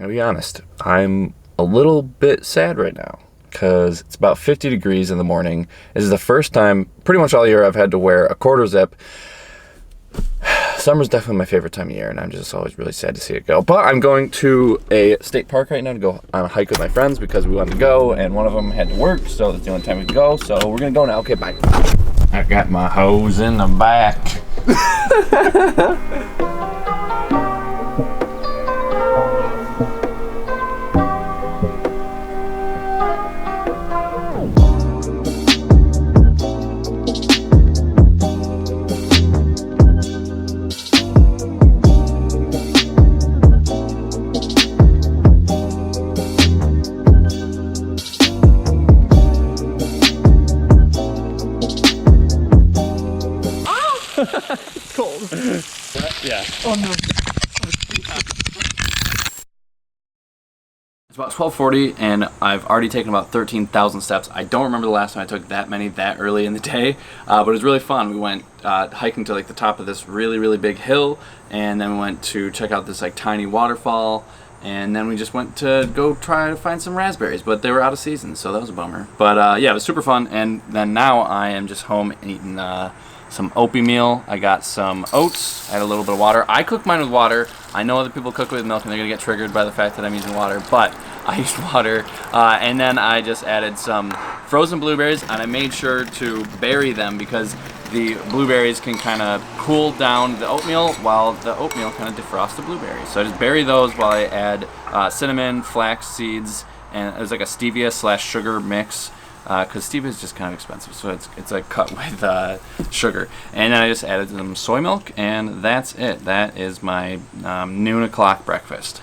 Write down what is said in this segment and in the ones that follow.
gonna be honest, I'm a little bit sad right now because it's about 50 degrees in the morning. This is the first time pretty much all year I've had to wear a quarter zip. Summer's definitely my favorite time of year, and I'm just always really sad to see it go. But I'm going to a state park right now to go on a hike with my friends because we wanted to go, and one of them had to work, so that's the only time we could go. So we're gonna go now. Okay, bye. I got my hose in the back. Cold. Yeah. Oh no. It's about 12:40 and I've already taken about 13,000 steps. I don't remember the last time I took that many that early in the day, but it was really fun. We went hiking to like the top of this really big hill, and then we went to check out this like tiny waterfall, and then we just went to go try to find some raspberries, but they were out of season, so that was a bummer. But yeah, it was super fun, and then now I am just home eating some oatmeal. I got some oats, I had a little bit of water. I cook mine with water. I know other people cook with milk and they're gonna get triggered by the fact that I'm using water, but I used water. And then I just added some frozen blueberries, and I made sure to bury them because the blueberries can kind of cool down the oatmeal while the oatmeal kind of defrosts the blueberries. So I just bury those while I add cinnamon, flax seeds, and it was like a stevia/sugar mix. Because stevia is just kind of expensive, so it's like cut with sugar. And then I just added some soy milk, and that's it. That is my noon o'clock breakfast.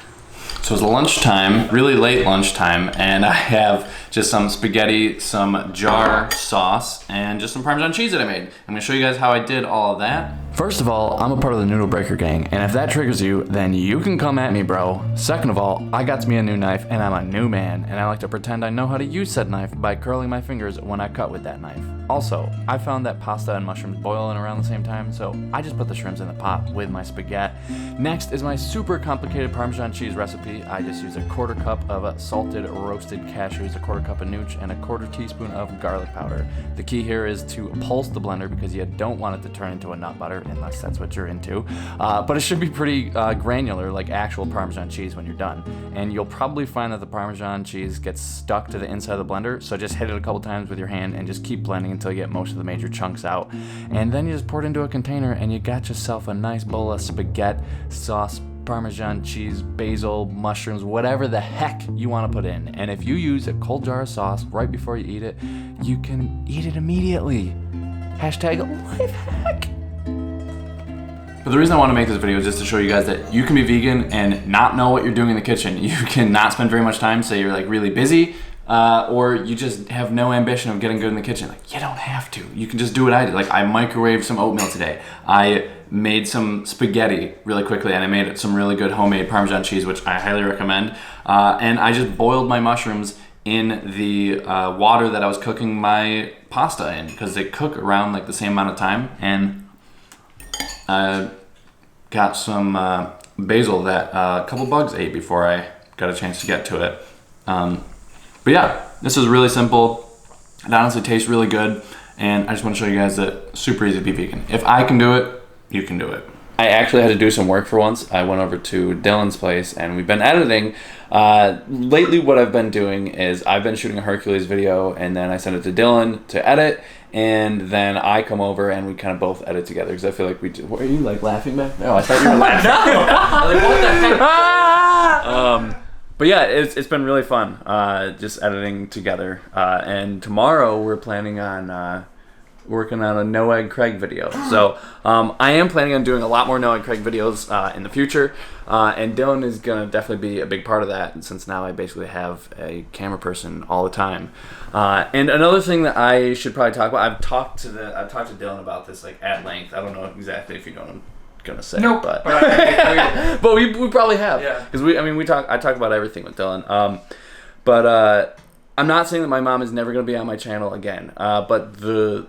So it's lunchtime, really late lunchtime, and I have just some spaghetti, some jar sauce, and just some Parmesan cheese that I made. I'm gonna show you guys how I did all of that. First of all, I'm a part of the Noodle Breaker gang, and if that triggers you, then you can come at me, bro. Second of all, I got me a new knife, and I'm a new man, and I like to pretend I know how to use said knife by curling my fingers when I cut with that knife. Also, I found that pasta and mushrooms boil in around the same time, so I just put the shrimps in the pot with my spaghetti. Next is my super complicated Parmesan cheese recipe. I just use a quarter cup of salted roasted cashews, a quarter cup of nooch, and a quarter teaspoon of garlic powder. The key here is to pulse the blender because you don't want it to turn into a nut butter unless that's what you're into. But it should be pretty granular, like actual Parmesan cheese when you're done. And you'll probably find that the Parmesan cheese gets stuck to the inside of the blender, so just hit it a couple times with your hand and just keep blending until you get most of the major chunks out. And then you just pour it into a container and you got yourself a nice bowl of spaghetti, sauce, Parmesan cheese, basil, mushrooms, whatever the heck you want to put in. And if you use a cold jar of sauce right before you eat it, you can eat it immediately. Hashtag life hack. But the reason I want to make this video is just to show you guys that you can be vegan and not know what you're doing in the kitchen. You can not spend very much time, say you're like really busy, or you just have no ambition of getting good in the kitchen. Like, you don't have to. You can just do what I did. Like, I microwaved some oatmeal today. I made some spaghetti really quickly, and I made some really good homemade Parmesan cheese, which I highly recommend. And I just boiled my mushrooms in the water that I was cooking my pasta in, because they cook around like the same amount of time. And I got some basil that a couple bugs ate before I got a chance to get to it. But yeah, this is really simple. It honestly tastes really good, and I just want to show you guys that it's super easy to be vegan. If I can do it, you can do it. I actually had to do some work for once. I went over to Dylan's place, and we've been editing. Lately, what I've been doing is I've been shooting a Hercules video, and then I send it to Dylan to edit, and then I come over and we kind of both edit together because I feel like we do. What, are you like laughing back? No, I thought you were laughing. I was like, what the heck? But yeah, it's been really fun just editing together. And tomorrow we're planning on working on a No Egg Craig video. So I am planning on doing a lot more No Egg Craig videos in the future. And Dylan is going to definitely be a big part of that, since now I basically have a camera person all the time. And another thing that I should probably talk about, I've talked to Dylan about this like at length. I don't know exactly if you know what I'm gonna say. Nope. But we probably have. Yeah. Because I talk about everything with Dylan. But I'm not saying that my mom is never gonna be on my channel again. But the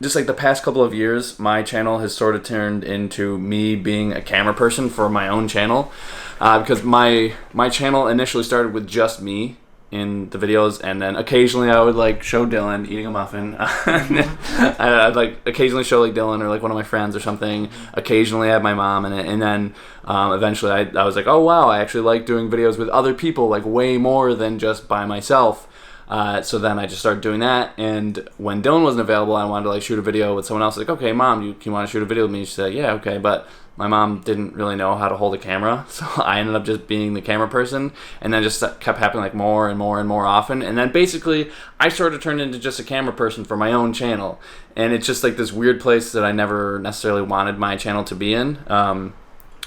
just like the past couple of years, my channel has sort of turned into me being a camera person for my own channel, because my channel initially started with just me in the videos, and then occasionally I would like show Dylan eating a muffin. I'd like occasionally show like Dylan or like one of my friends or something. Occasionally I have my mom in it, and then eventually I was like, oh wow, I actually like doing videos with other people like way more than just by myself. So then I just started doing that, and when Dylan wasn't available, I wanted to like shoot a video with someone else. Like, okay, Mom, you want to shoot a video with me? She said, yeah, okay, but my mom didn't really know how to hold a camera, so I ended up just being the camera person, and then just kept happening like more and more and more often, and then basically I sort of turned into just a camera person for my own channel, and it's just like this weird place that I never necessarily wanted my channel to be in.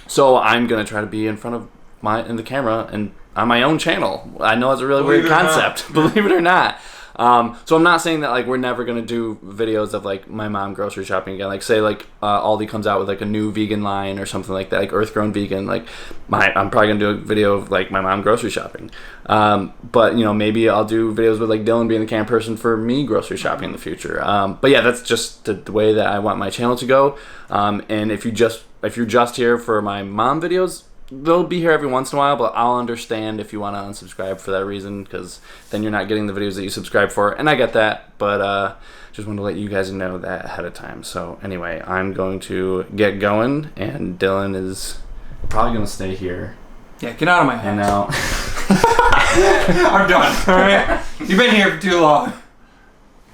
So I'm gonna try to be in front of the camera and on my own channel. I know it's a really weird concept, believe it or not. So I'm not saying that like we're never gonna do videos of like my mom grocery shopping again. Like say like Aldi comes out with like a new vegan line or something like that, like Earth Grown Vegan. Like I'm probably gonna do a video of like my mom grocery shopping. But you know, maybe I'll do videos with like Dylan being the camera person for me grocery shopping in the future. But yeah, that's just the way that I want my channel to go. And if you're just here for my mom videos, they'll be here every once in a while, but I'll understand if you want to unsubscribe for that reason, because then you're not getting the videos that you subscribe for, and I get that, but just wanted to let you guys know that ahead of time. So anyway, I'm going to get going, and Dylan is probably going to stay here. Yeah, get out of my house. And now... I'm done, alright? You've been here for too long.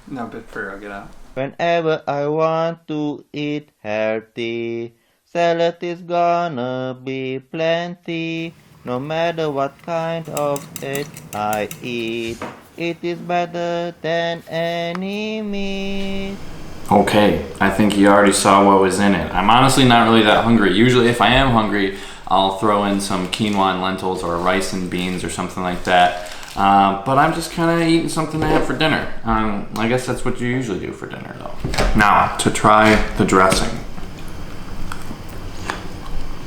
No, but for real, get out. Whenever I want to eat healthy, salad is gonna be plenty. No matter what kind of it I eat, it is better than any meat. Okay, I think you already saw what was in it. I'm honestly not really that hungry. Usually if I am hungry, I'll throw in some quinoa and lentils or rice and beans or something like that. But I'm just kind of eating something to have for dinner. I guess that's what you usually do for dinner though. Now, to try the dressing.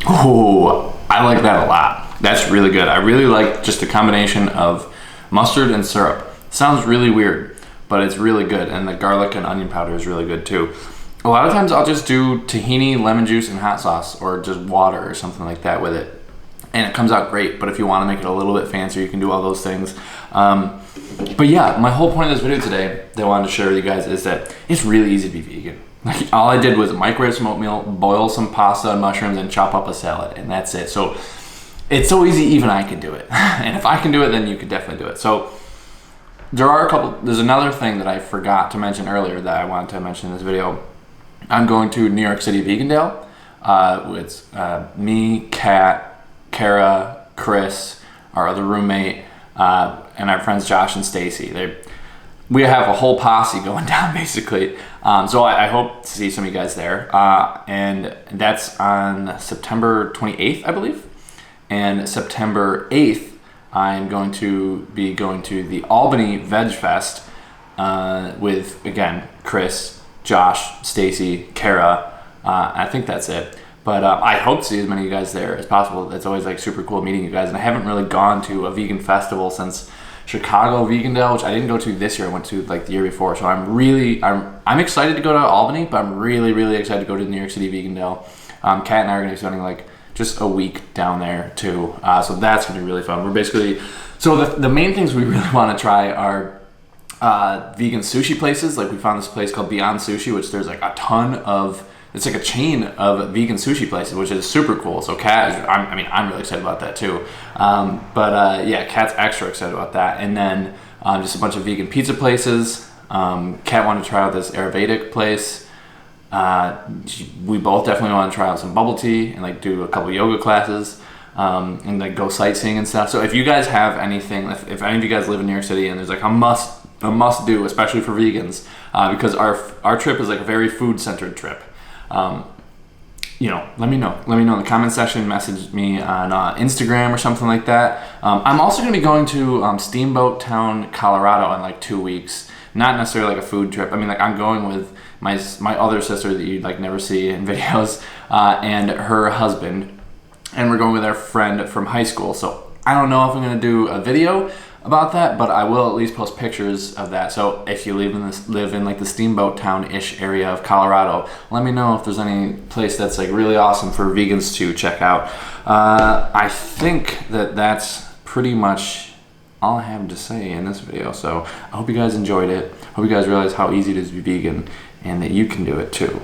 Oh, I like that a lot. That's really good. I really like just the combination of mustard and syrup. Sounds really weird, but it's really good. And the garlic and onion powder is really good too. A lot of times I'll just do tahini, lemon juice, and hot sauce, or just water or something like that with it. And it comes out great, but if you want to make it a little bit fancier, you can do all those things. But yeah, my whole point of this video today that I wanted to share with you guys is that it's really easy to be vegan. Like, all I did was microwave some oatmeal, boil some pasta and mushrooms, and chop up a salad, and that's it. So it's so easy, even I can do it. And if I can do it, then you could definitely do it. So there's another thing that I forgot to mention earlier that I wanted to mention in this video. I'm going to New York City Vegan Day. It's me, Kat, Kara, Chris, our other roommate, and our friends Josh and Stacy. We have a whole posse going down basically. So I hope to see some of you guys there. And that's on September 28th, I believe. And September 8th, I'm going to be going to the Albany Veg Fest with, again, Chris, Josh, Stacy, Kara. I think that's it. But I hope to see as many of you guys there as possible. It's always like super cool meeting you guys. And I haven't really gone to a vegan festival since Chicago Vegan Day, which I didn't go to this year. I went to like the year before. So I'm excited to go to Albany, but I'm really, really excited to go to New York City Vegan Day. Kat and I are going to be spending like just a week down there too. So that's going to be really fun. We're basically, so the main things we really want to try are vegan sushi places. Like we found this place called Beyond Sushi, which there's like a ton of, it's like a chain of vegan sushi places, which is super cool. So Kat, I'm really excited about that too. Yeah, Kat's extra excited about that. And then just a bunch of vegan pizza places. Kat wanted to try out this Ayurvedic place. We both definitely want to try out some bubble tea and like do a couple yoga classes and like go sightseeing and stuff. So if you guys have anything, if any of you guys live in New York City and there's like a must do, especially for vegans, because our trip is like a very food centered trip. Let me know in the comment section, message me on Instagram or something like that. I'm also going to be going to Steamboat Town, Colorado in like 2 weeks. Not necessarily like a food trip. I mean, like I'm going with my other sister that you'd like never see in videos, and her husband, and we're going with our friend from high school. So I don't know if I'm going to do a video about that, but I will at least post pictures of that. So if you live in like the Steamboat Town-ish area of Colorado, let me know if there's any place that's like really awesome for vegans to check out. I think that's pretty much all I have to say in this video. So I hope you guys enjoyed it. Hope you guys realize how easy it is to be vegan and that you can do it too.